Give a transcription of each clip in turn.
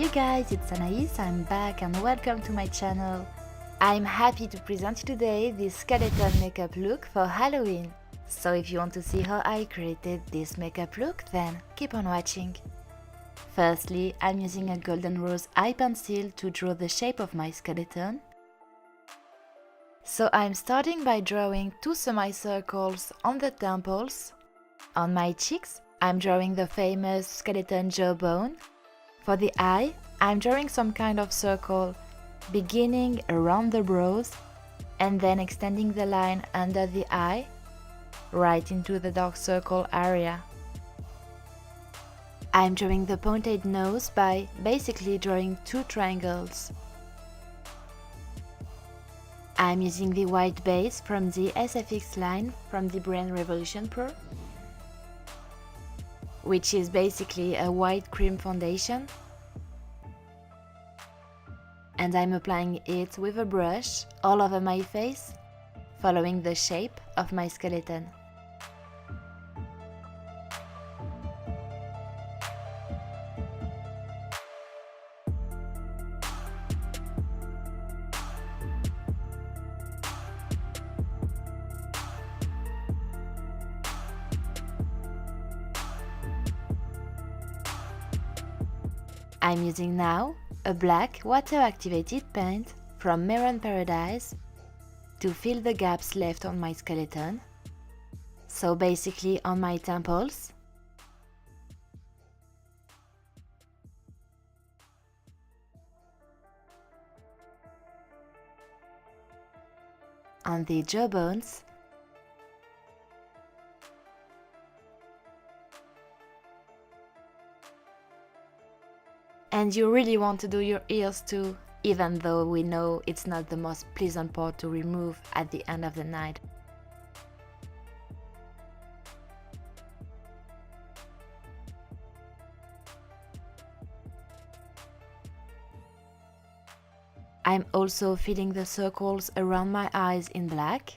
Hey guys, it's Anais, I'm back and welcome to my channel. I'm happy to present you today this skeleton makeup look for Halloween. So if you want to see how I created this makeup look, then keep on watching. Firstly, I'm using a golden rose eye pencil to draw the shape of my skeleton. So I'm starting by drawing two semicircles on the temples. On my cheeks, I'm drawing the famous skeleton jawbone. For the eye, I'm drawing some kind of circle, beginning around the brows and then extending the line under the eye, right into the dark circle area. I'm drawing the pointed nose by basically drawing two triangles. I'm using the white base from the SFX line from the brand Revolution Pro, which is basically a white cream foundation, and I'm applying it with a brush all over my face, following the shape of my skeleton. I'm using now a black water-activated paint from Maroon Paradise to fill the gaps left on my skeleton, so basically on my temples, on the jawbones, and you really want to do your ears too, even though we know it's not the most pleasant part to remove at the end of the night. I'm also filling the circles around my eyes in black.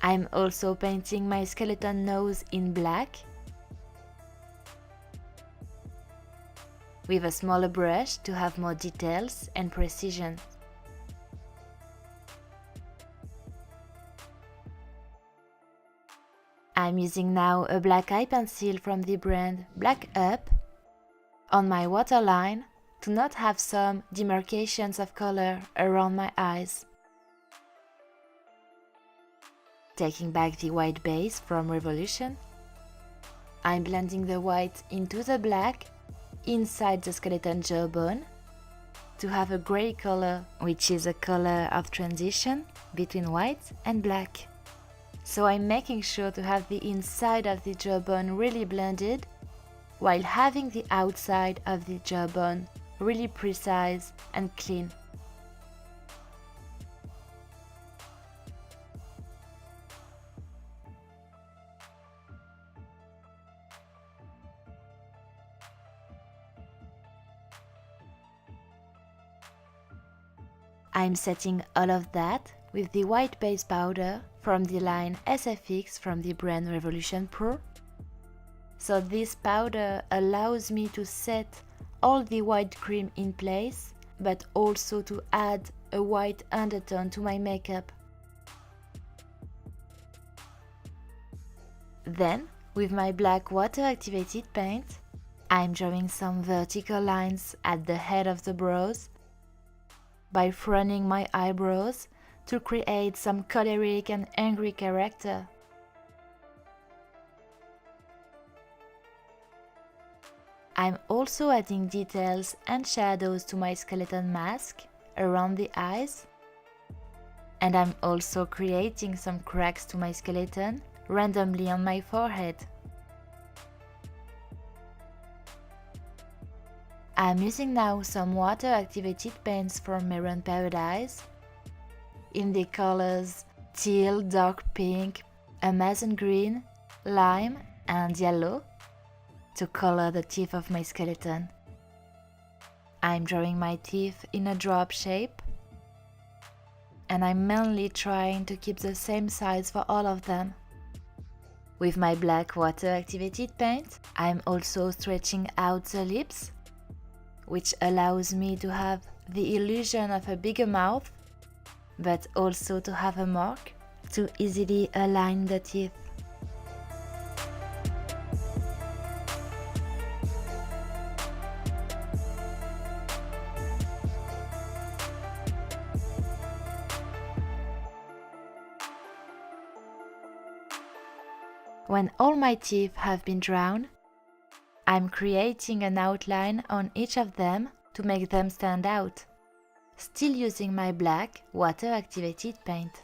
I'm also painting my skeleton nose in black with a smaller brush to have more details and precision. I'm using now a black eye pencil from the brand BlacklUp on my waterline to not have some demarcations of color around my eyes. Taking back the white base from Revolution, I'm blending the white into the black inside the skeleton jawbone to have a grey color, which is a color of transition between white and black. So I'm making sure to have the inside of the jawbone really blended while having the outside of the jawbone really precise and clean. I'm setting all of that with the white base powder from the line SFX from the brand Revolution Pro. So this powder allows me to set all the white cream in place, but also to add a white undertone to my makeup. Then, with my black water-activated paint, I'm drawing some vertical lines at the head of the brows by fronting my eyebrows to create some choleric and angry character. I'm also adding details and shadows to my skeleton mask around the eyes, and I'm also creating some cracks to my skeleton randomly on my forehead. I'm using now some water-activated paints from Maroon Paradise in the colors teal, dark pink, Amazon green, lime and yellow to color the teeth of my skeleton. I'm drawing my teeth in a drop shape, and I'm mainly trying to keep the same size for all of them. With my black water-activated paint, I'm also stretching out the lips, which allows me to have the illusion of a bigger mouth, but also to have a mark to easily align the teeth. When all my teeth have been drawn, I'm creating an outline on each of them to make them stand out, still using my black water-activated paint.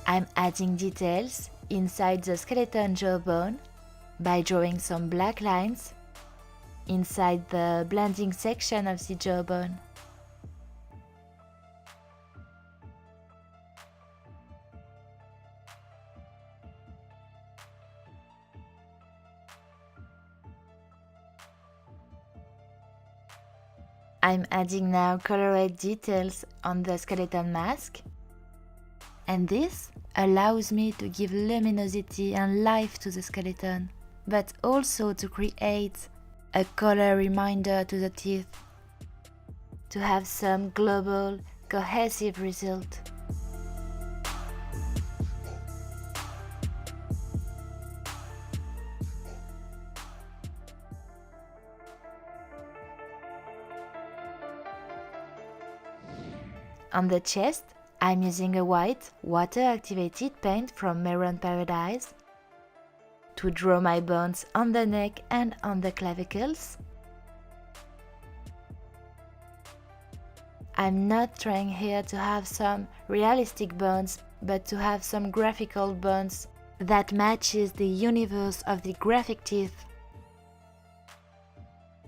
I'm adding details inside the skeleton jawbone by drawing some black lines inside the blending section of the jawbone. I'm adding now colored details on the skeleton mask, and this allows me to give luminosity and life to the skeleton, but also to create a color reminder to the teeth, to have some global, cohesive result. On the chest, I'm using a white, water-activated paint from Maroon Paradise to draw my bones on the neck and on the clavicles. I'm not trying here to have some realistic bones, but to have some graphical bones that matches the universe of the graphic teeth.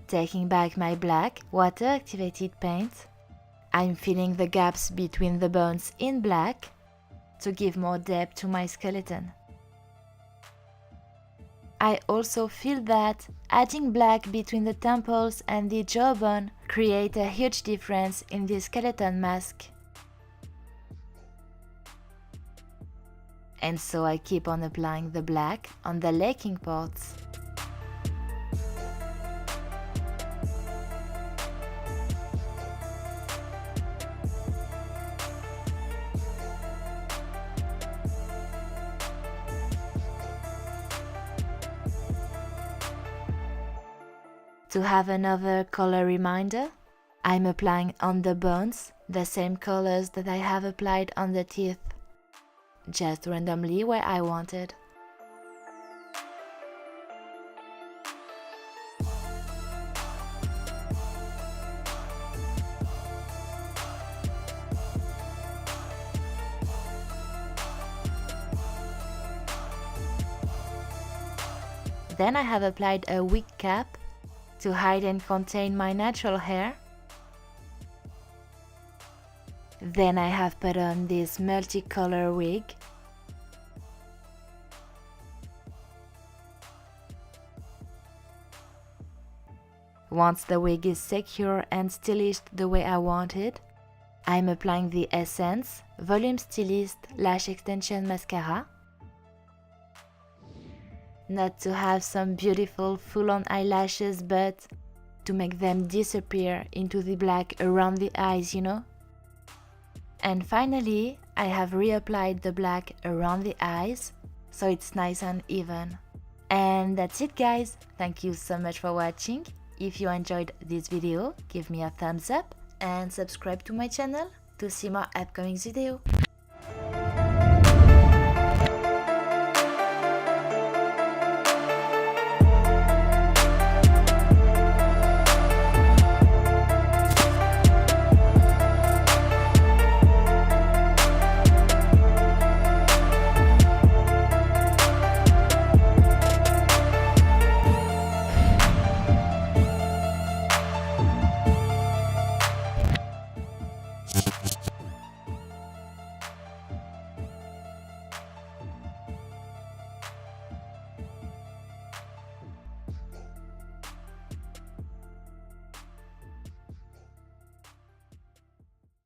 Taking back my black, water-activated paint, I'm filling the gaps between the bones in black to give more depth to my skeleton. I also feel that adding black between the temples and the jawbone create a huge difference in the skeleton mask. And so I keep on applying the black on the lacking parts. To have another color reminder, I'm applying on the bones the same colors that I have applied on the teeth, just randomly where I wanted. Then I have applied a wig cap to hide and contain my natural hair. Then I have put on this multicolor wig. Once the wig is secure and stylish the way I want it, I'm applying the Essence Volume Stylist Lash Extension Mascara. Not to have some beautiful full-on eyelashes, but to make them disappear into the black around the eyes, you know? And finally, I have reapplied the black around the eyes, so it's nice and even. And that's it, guys. Thank you so much for watching. If you enjoyed this video, give me a thumbs up and subscribe to my channel to see more upcoming videos.